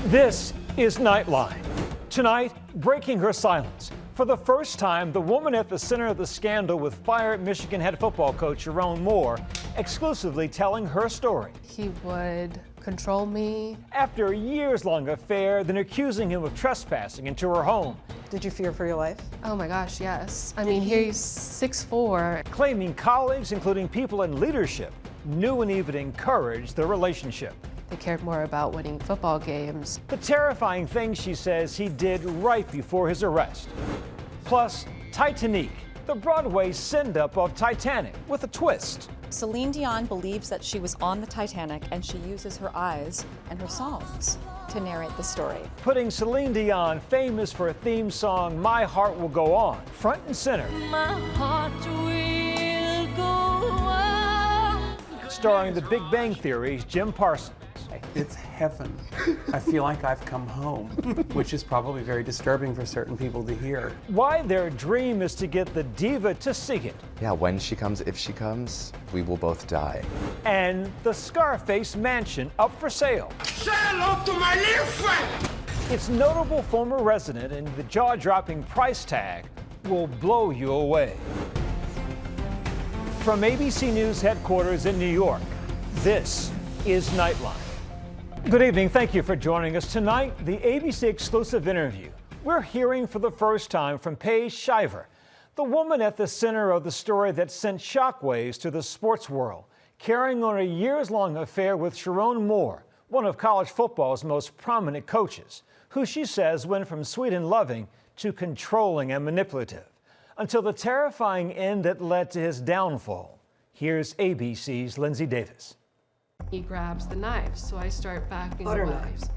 This is Nightline. Tonight, breaking her silence. For the first time, the woman at the center of the scandal with fired Michigan head football coach Sherrone Moore exclusively telling her story. He would control me. After a years-long affair, then accusing him of trespassing into her home. Did you fear for your life? Oh my gosh, yes. I mean, he's 6'4". Claiming colleagues, including people in leadership, knew and even encouraged the relationship. They cared more about winning football games. The terrifying things she says he did right before his arrest. Plus, Titaníque, the Broadway send-up of Titanic with a twist. Celine Dion believes that she was on the Titanic, and she uses her eyes and her songs to narrate the story. Putting Celine Dion, famous for a theme song, My Heart Will Go On, front and center. My heart will go on. Starring The Big Bang Theory's Jim Parsons. It's heaven. I feel like I've come home, which is probably very disturbing for certain people to hear. Why their dream is to get the diva to sing it. Yeah, when she comes, if she comes, we will both die. And the Scarface mansion up for sale. Say hello to my little friend! Its notable former resident and the jaw-dropping price tag will blow you away. From ABC News headquarters in New York, this is Nightline. Good evening. Thank you for joining us tonight. The ABC exclusive interview. We're hearing for the first time from Paige Shiver, the woman at the center of the story that sent shockwaves to the sports world, carrying on a years-long affair with Sherrone Moore, one of college football's most prominent coaches, who she says went from sweet and loving to controlling and manipulative, until the terrifying end that led to his downfall. Here's ABC's Linsey Davis. He grabs the knives, so I start backing Butter away. knives.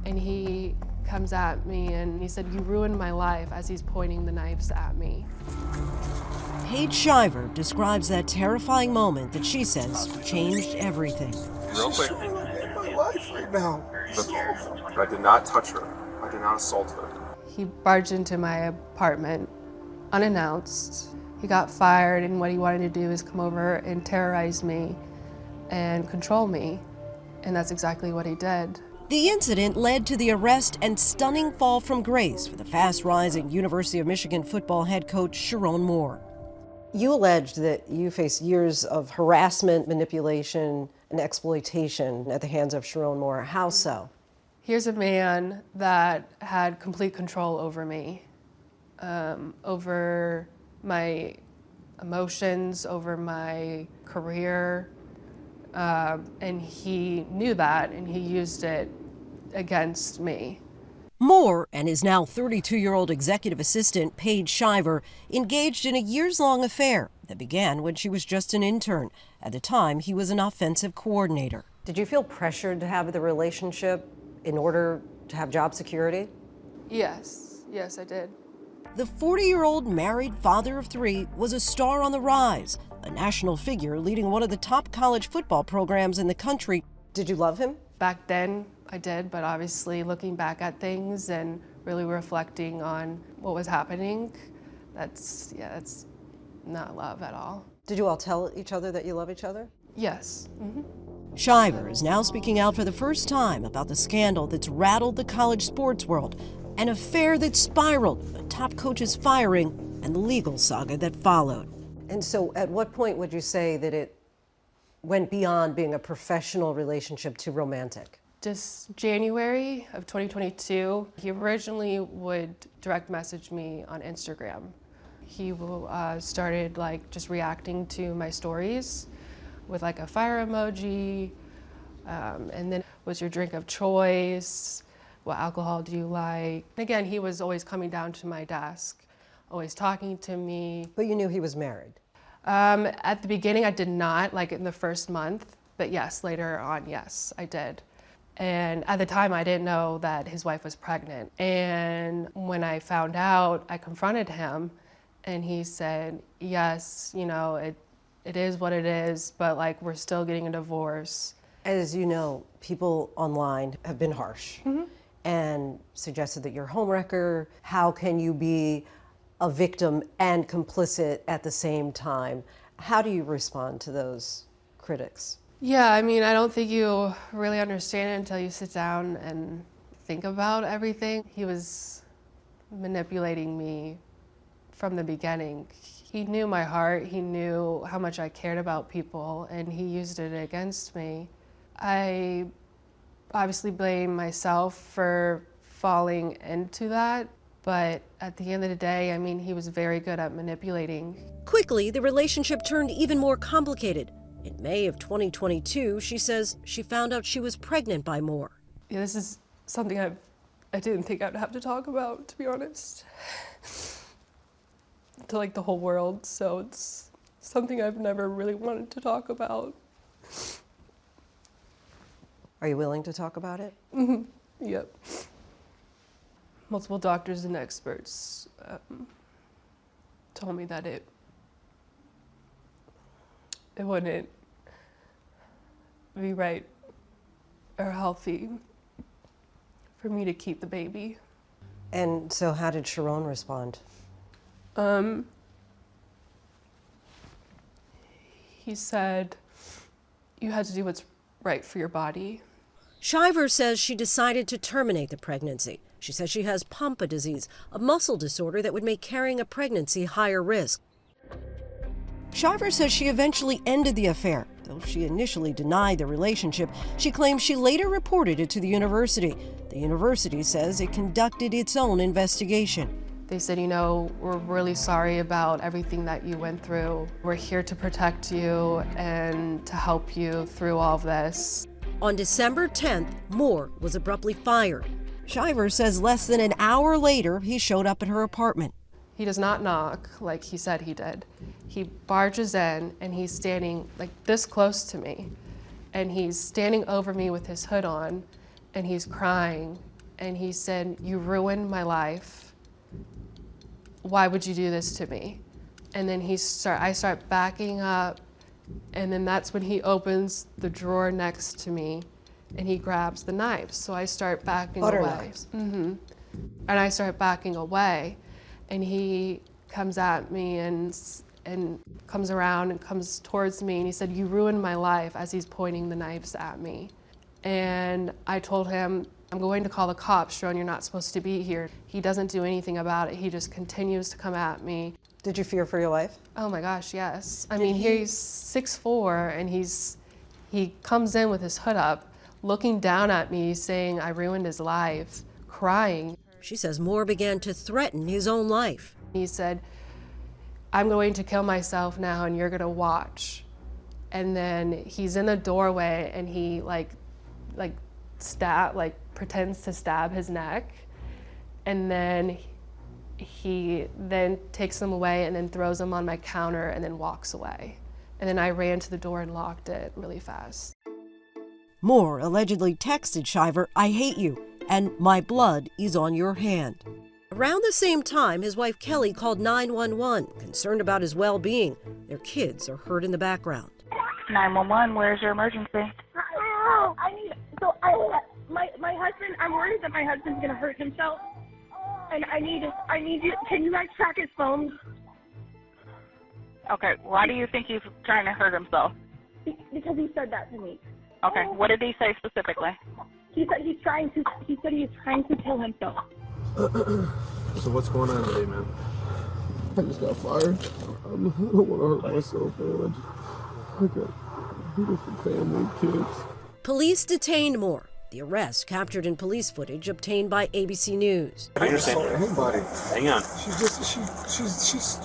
And he comes at me and he said, "You ruined my life," as he's pointing the knives at me. Paige Shiver describes that terrifying moment that she says changed everything. Real quick. You're ruining my life right now. I did not touch her. I did not assault her. He barged into my apartment unannounced. He got fired, and what he wanted to do is come over and terrorize me and control me, and that's exactly what he did. The incident led to the arrest and stunning fall from grace for the fast-rising University of Michigan football head coach Sherrone Moore. You alleged that you faced years of harassment, manipulation, and exploitation at the hands of Sherrone Moore. How so? Here's a man that had complete control over me, over my emotions, over my career, and he knew that, and he used it against me. Moore and his now 32-year-old executive assistant, Paige Shiver, engaged in a years-long affair that began when she was just an intern. At the time, he was an offensive coordinator. Did you feel pressured to have the relationship in order to have job security? Yes, I did. The 40-year-old married father of three was a star on the rise, a national figure leading one of the top college football programs in the country. Did you love him? Back then, I did, but obviously looking back at things and really reflecting on what was happening, that's not love at all. Did you all tell each other that you love each other? Yes. Shiver is now speaking out for the first time about the scandal that's rattled the college sports world, an affair that spiraled, a top coach's firing, and the legal saga that followed. And so at what point would you say that it went beyond being a professional relationship to romantic? Just January of 2022, he originally would direct message me on Instagram. He started just reacting to my stories with a fire emoji, and then, what's your drink of choice? What alcohol do you like? Again, he was always coming down to my desk, always talking to me. But you knew he was married? At the beginning, I did not, in the first month, but yes, later on, yes, I did. And at the time, I didn't know that his wife was pregnant. And when I found out, I confronted him, and he said, yes, it is what it is, but we're still getting a divorce. As you know, people online have been harsh and suggested that you're a homewrecker. How can you be a victim and complicit at the same time? How do you respond to those critics? Yeah, I don't think you really understand it until you sit down and think about everything. He was manipulating me from the beginning. He knew my heart, he knew how much I cared about people, and he used it against me. I obviously blame myself for falling into that, but at the end of the day, I mean, he was very good at manipulating. Quickly, the relationship turned even more complicated. In May of 2022, she says she found out she was pregnant by Moore. Yeah, this is something I didn't think I'd have to talk about, to be honest, to like the whole world. So it's something I've never really wanted to talk about. Are you willing to talk about it? Mm-hmm. Yep. Multiple doctors and experts told me that it wouldn't be right or healthy for me to keep the baby. And so how did Sherrone respond? He said, you had to do what's right for your body. Shiver says she decided to terminate the pregnancy. She says she has Pompe disease, a muscle disorder that would make carrying a pregnancy higher risk. Shiver says she eventually ended the affair. Though she initially denied the relationship, she claims she later reported it to the university. The university says it conducted its own investigation. They said, you know, we're really sorry about everything that you went through. We're here to protect you and to help you through all of this. On December 10th, Moore was abruptly fired. Shiver says less than an hour later, he showed up at her apartment. He does not knock like he said he did. He barges in and he's standing like this close to me. And he's standing over me with his hood on and he's crying. And he said, you ruined my life. Why would you do this to me? And then I start backing up. And then that's when he opens the drawer next to me and he grabs the knives. So I start backing Butter away. knives. Mm-hmm. And I start backing away and he comes at me and comes around and comes towards me and he said, you ruined my life, as he's pointing the knives at me. And I told him, I'm going to call the cops, Sherrone, you're not supposed to be here. He doesn't do anything about it. He just continues to come at me. Did you fear for your life? Oh my gosh, yes. I mean, he's 6'4", and he comes in with his hood up, looking down at me, saying I ruined his life, crying. She says Moore began to threaten his own life. He said, I'm going to kill myself now, and you're gonna watch. And then he's in the doorway, and he pretends to stab his neck, and then he then takes them away and then throws them on my counter and then walks away. And then I ran to the door and locked it really fast. Moore allegedly texted Shiver, I hate you, and my blood is on your hand. Around the same time, his wife Kelly called 911, concerned about his well-being. Their kids are heard in the background. 911, where's your emergency? My husband, I'm worried that my husband's gonna hurt himself. And I need you, can you guys track his phone? Okay, why do you think he's trying to hurt himself? Because he said that to me. Okay, what did he say specifically? He said he's trying to kill himself. So what's going on today, man? I just got fired. I don't want to hurt myself, man. I got a beautiful family, kids. Police detained Moore. The arrest captured in police footage obtained by ABC News. I understand. Anybody. Hang on. She's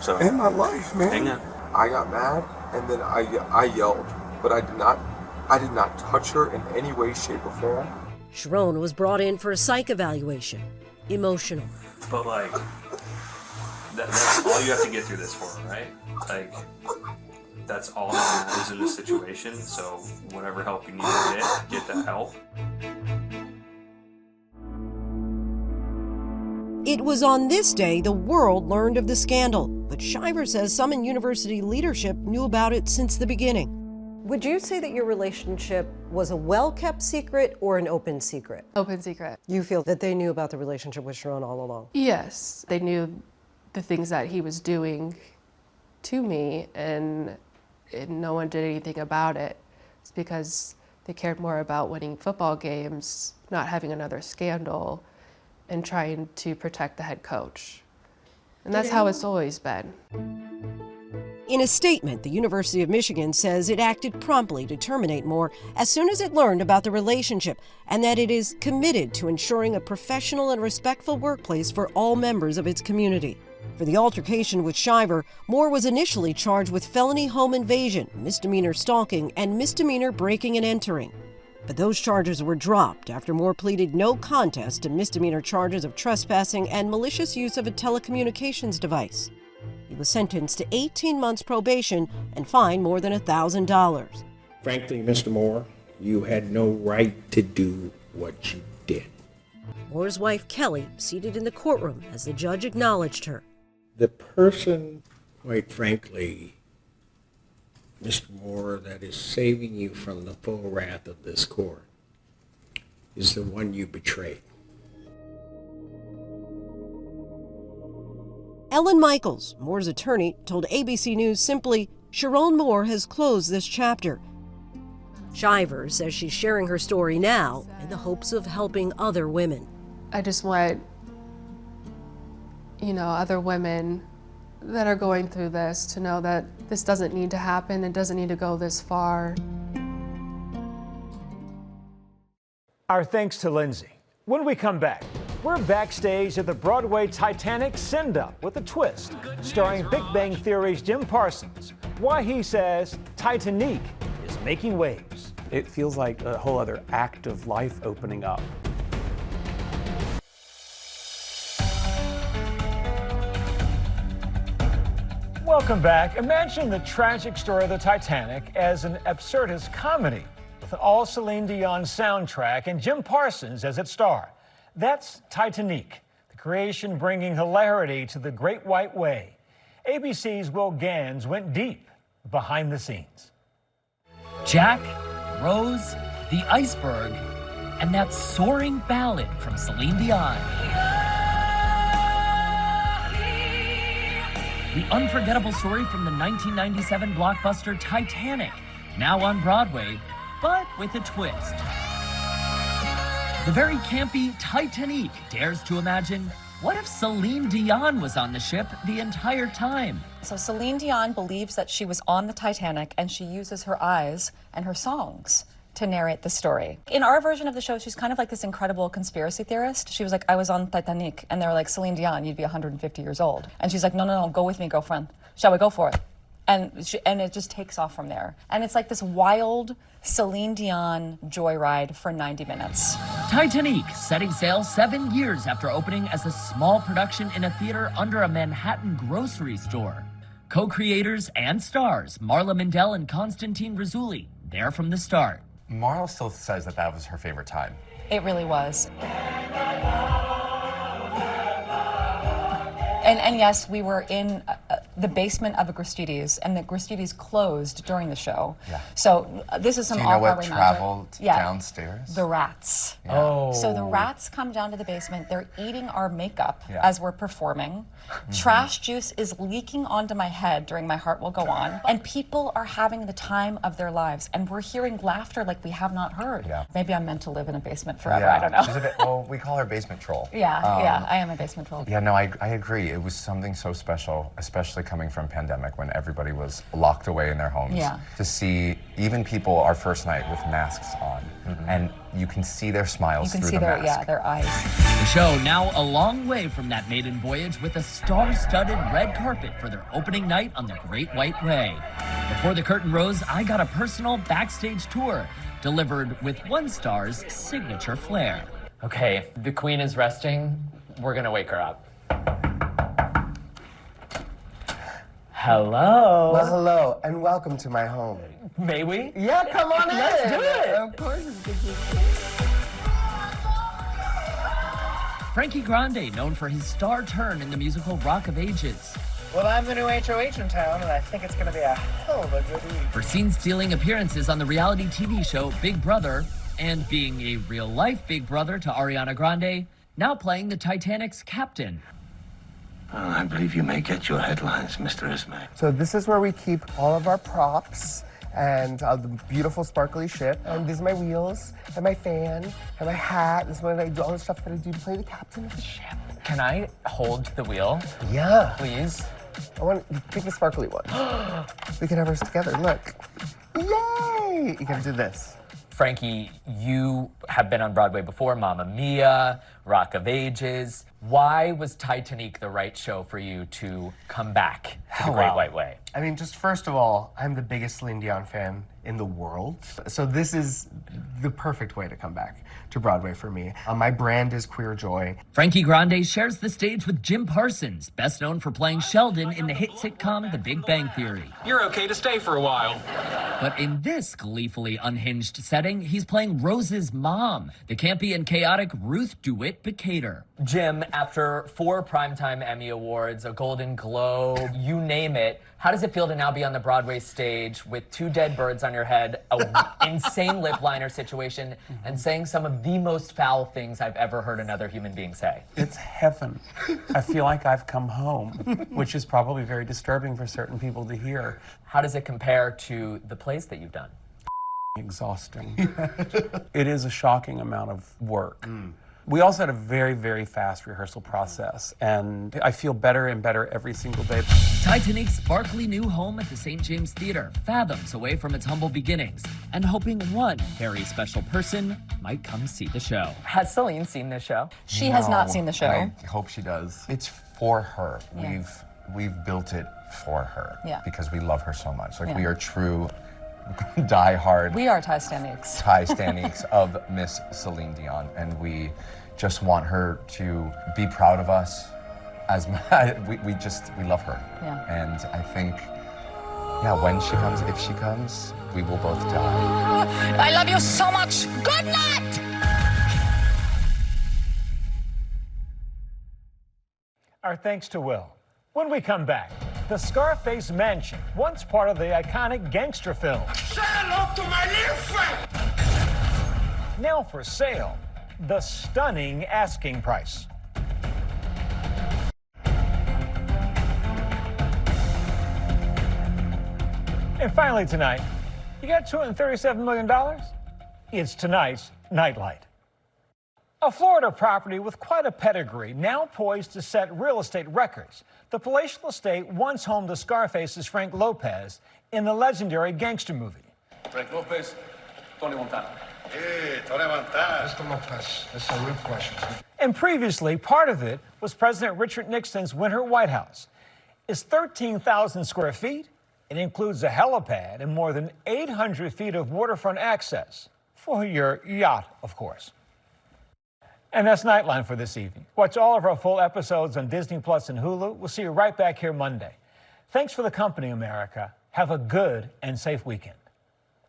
So, in my life, man. hang on. I got mad and then I yelled, but I did not touch her in any way, shape, or form. Sherrone was brought in for a psych evaluation. Emotional. But like, that's all you have to get through this for, right? Like, that's all that there is in this situation. So whatever help you need to get that help. It was on this day the world learned of the scandal, but Shiver says some in university leadership knew about it since the beginning. Would you say that your relationship was a well-kept secret or an open secret? Open secret. You feel that they knew about the relationship with Sherrone all along? Yes, they knew the things that he was doing to me, and no one did anything about it. It's because They cared more about winning football games, not having another scandal, and trying to protect the head coach. And that's how it's always been. In a statement, the University of Michigan says it acted promptly to terminate Moore as soon as it learned about the relationship, and that it is committed to ensuring a professional and respectful workplace for all members of its community. For the altercation with Shiver, Moore was initially charged with felony home invasion, misdemeanor stalking, and misdemeanor breaking and entering. But those charges were dropped after Moore pleaded no contest to misdemeanor charges of trespassing and malicious use of a telecommunications device. He was sentenced to 18 months probation and fined more than $1,000. Frankly, Mr. Moore, you had no right to do what you did. Moore's wife, Kelly, seated in the courtroom as the judge acknowledged her. The person, quite frankly, Mr. Moore, that is saving you from the full wrath of this court is the one you betrayed. Ellen Michaels, Moore's attorney, told ABC News simply, Sherrone Moore has closed this chapter. Shiver says she's sharing her story now in the hopes of helping other women. I just want, other women that are going through this to know that this doesn't need to happen. It doesn't need to go this far. Our thanks to Linsey. When we come back, we're backstage at the Broadway Titanic send-up with a twist, starring Big Bang Theory's Jim Parsons. Why he says Titaníque is making waves. It feels like a whole other act of life opening up. Welcome back. Imagine the tragic story of the Titanic as an absurdist comedy with an all Celine Dion soundtrack and Jim Parsons as its star. That's Titaníque, the creation bringing hilarity to the Great White Way. ABC's Will Gans went deep behind the scenes. Jack, Rose, the iceberg, and that soaring ballad from Celine Dion. The unforgettable story from the 1997 blockbuster Titanic, now on Broadway, but with a twist. The very campy Titaníque dares to imagine, what if Celine Dion was on the ship the entire time? So Celine Dion believes that she was on the Titanic, and she uses her eyes and her songs to narrate the story. In our version of the show, she's kind of like this incredible conspiracy theorist. She was like, I was on Titanic, and they were like, Celine Dion, you'd be 150 years old. And she's like, no, go with me, girlfriend. Shall we go for it? And it just takes off from there. And it's like this wild Celine Dion joyride for 90 minutes. Titanique, setting sail 7 years after opening as a small production in a theater under a Manhattan grocery store. Co-creators and stars, Marla Mindell and Constantine Rizzulli, there from the start. Marla still says that was her favorite time. It really was. And yes, we were in the basement of a Gristedes, and the Gristedes closed during the show. Yeah. So this is some off-Broadway magic. Do you know what traveled downstairs? The rats. Yeah. Oh. So the rats come down to the basement. They're eating our makeup as we're performing. Trash juice is leaking onto my head during My Heart Will Go On. And people are having the time of their lives. And we're hearing laughter like we have not heard. Yeah. Maybe I'm meant to live in a basement forever. I don't know. She's a bit, well, we call her basement troll. Yeah, I am a basement troll. Yeah, no, I agree. It was something so special, especially coming from pandemic when everybody was locked away in their homes. Yeah. To see even people our first night with masks on, and you can see their smiles through the mask. Yeah, their eyes. The show now a long way from that maiden voyage with a star-studded red carpet for their opening night on the Great White Way. Before the curtain rose, I got a personal backstage tour, delivered with one star's signature flair. Okay, the queen is resting. We're gonna wake her up. Hello. Well, hello, and welcome to my home. May we? Yeah, come on in. Let's do it. Of course. Frankie Grande, known for his star turn in the musical Rock of Ages. Well, I'm the new HOH in town, and I think it's going to be a hell of a good week. For scene-stealing appearances on the reality TV show Big Brother, and being a real-life Big Brother to Ariana Grande, now playing the Titanic's captain. Well, I believe you may get your headlines, Mr. Ismay. So this is where we keep all of our props and the beautiful sparkly ship. And these are my wheels, and my fan, and my hat. This is when I do all the stuff that I do to play the captain of the ship. Can I hold the wheel? Yeah. Please? I want to take the sparkly one. We can have ours together, look. Yay! You gotta do this. Frankie, you have been on Broadway before, Mamma Mia, Rock of Ages. Why was Titaníque the right show for you to come back to the Great White Way? I mean, just first of all, I'm the biggest Celine Dion fan in the world. So this is the perfect way to come back to Broadway for me. My brand is Queer Joy. Frankie Grande shares the stage with Jim Parsons, best known for playing Sheldon in the hit sitcom The Big Bang Theory. You're okay to stay for a while. But in this gleefully unhinged setting, he's playing Rose's mom, the campy and chaotic Ruth DeWitt Decatur. Jim, after 4 Primetime Emmy Awards, a Golden Globe, you name it, how does it feel to now be on the Broadway stage with 2 dead birds on your head, an insane lip liner situation, and saying some of the most foul things I've ever heard another human being say? It's heaven. I feel like I've come home, which is probably very disturbing for certain people to hear. How does it compare to the plays that you've done? Exhausting. It is a shocking amount of work. We also had a very, very fast rehearsal process, and I feel better and better every single day. Titaníque's sparkly new home at the St. James Theater, fathoms away from its humble beginnings, and hoping one very special person might come see the show. Has Celine seen this show? She has not seen the show. I hope she does. It's for her. Yeah. We've built it for her. Yeah. Because we love her so much. Like, Yeah. we are true die-hard We are Titaníques. Titaníques of Miss Celine Dion, and we just want her to be proud of us. As we love her. Yeah. And I think, yeah, when she comes, if she comes, we will both die. I love you so much. Good night. Our thanks to Will. When we come back, the Scarface mansion, once part of the iconic gangster film. Say hello to my little friend. Now for sale, the stunning asking price. And finally tonight, you got $237 million? It's tonight's Nightlight. A Florida property with quite a pedigree, now poised to set real estate records. The palatial estate once home to Scarface's Frank Lopez in the legendary gangster movie. Frank Lopez, Tony Montana. Hey, Tony Montana. Mr. Lopez, that's a real question. And previously, part of it was President Richard Nixon's Winter White House. It's 13,000 square feet. It includes a helipad and more than 800 feet of waterfront access for your yacht, of course. And that's Nightline for this evening. Watch all of our full episodes on Disney Plus and Hulu. We'll see you right back here Monday. Thanks for the company, America. Have a good and safe weekend.